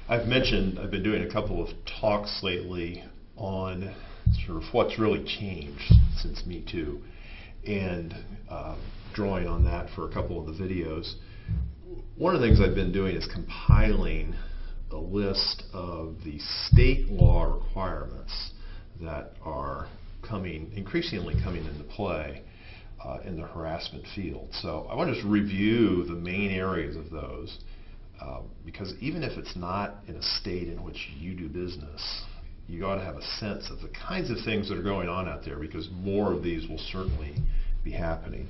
I've mentioned I've been doing a couple of talks lately on sort of what's really changed since Me Too, and drawing on that for a couple of the videos. One of the things I've been doing is compiling a list of the state law requirements that are increasingly coming into play in the harassment field. So I want to just review the main areas of those, because even if it's not in a state in which you do business, you ought to have a sense of the kinds of things that are going on out there, because more of these will certainly be happening.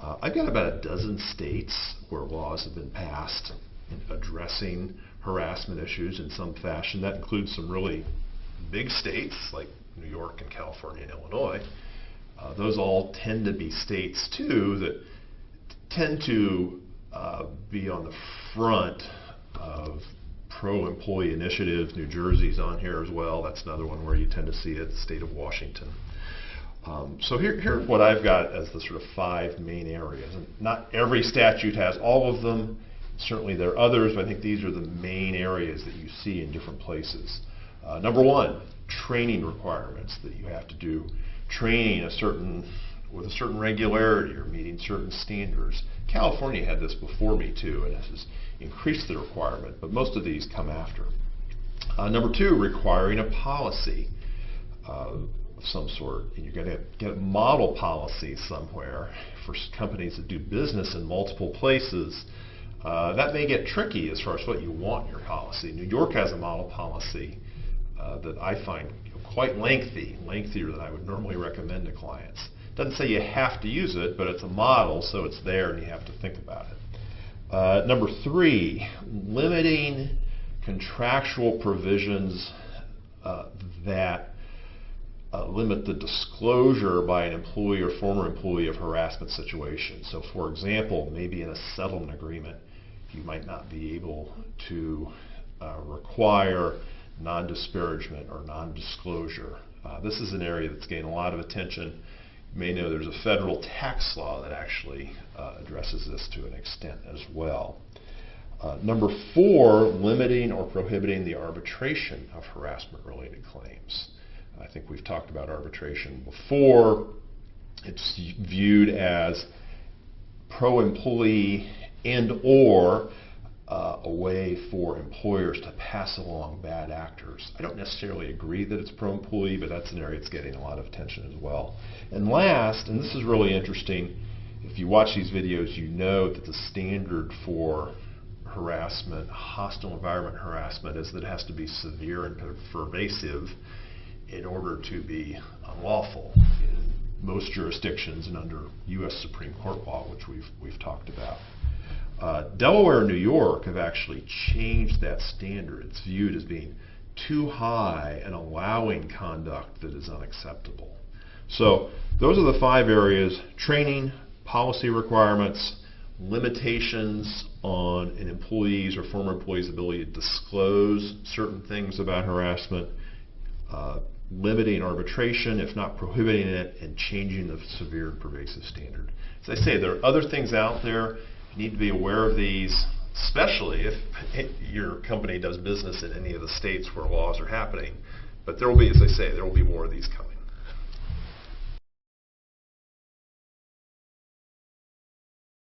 I've got about a dozen states where laws have been passed addressing harassment issues in some fashion. That includes some really big states like New York and California and Illinois. Those all tend to be states too that tend to be on the front of pro-employee initiatives. New Jersey's on here as well. That's another one where you tend to see it, the state of Washington. So here's what I've got as the sort of 5 main areas. And not every statute has all of them. Certainly there are others, but I think these are the main areas that you see in different places. Number 1, training requirements that you have to do. Training with a certain regularity or meeting certain standards. California had this before Me Too, and this has increased the requirement, but most of these come after. Number 2, requiring a policy of some sort. And you're going to get model policies somewhere for companies that do business in multiple places. That may get tricky as far as what you want in your policy. New York has a model policy that I find quite lengthier than I would normally recommend to clients. Doesn't say you have to use it, but it's a model, so it's there and you have to think about it. Number 3, limiting contractual provisions that limit the disclosure by an employee or former employee of harassment situations. So for example, maybe in a settlement agreement, you might not be able to require non-disparagement or non-disclosure. This is an area that's gained a lot of attention. You may know there's a federal tax law that actually addresses this to an extent as well. Number 4, limiting or prohibiting the arbitration of harassment-related claims. I think we've talked about arbitration before. It's viewed as pro-employee and/or a way for employers to pass along bad actors. I don't necessarily agree that it's pro-employee, but that's an area that's getting a lot of attention as well. And last, and this is really interesting, if you watch these videos, you know that the standard for harassment, hostile environment harassment, is that it has to be severe and pervasive in order to be unlawful in most jurisdictions and under U.S. Supreme Court law, which we've talked about. Delaware and New York have actually changed that standard. It's viewed as being too high and allowing conduct that is unacceptable. So those are the 5 areas: training, policy requirements, limitations on an employee's or former employee's ability to disclose certain things about harassment, limiting arbitration, if not prohibiting it, and changing the severe and pervasive standard. As I say, there are other things out there. You need to be aware of these, especially if your company does business in any of the states where laws are happening. But there will be, as I say, there will be more of these coming.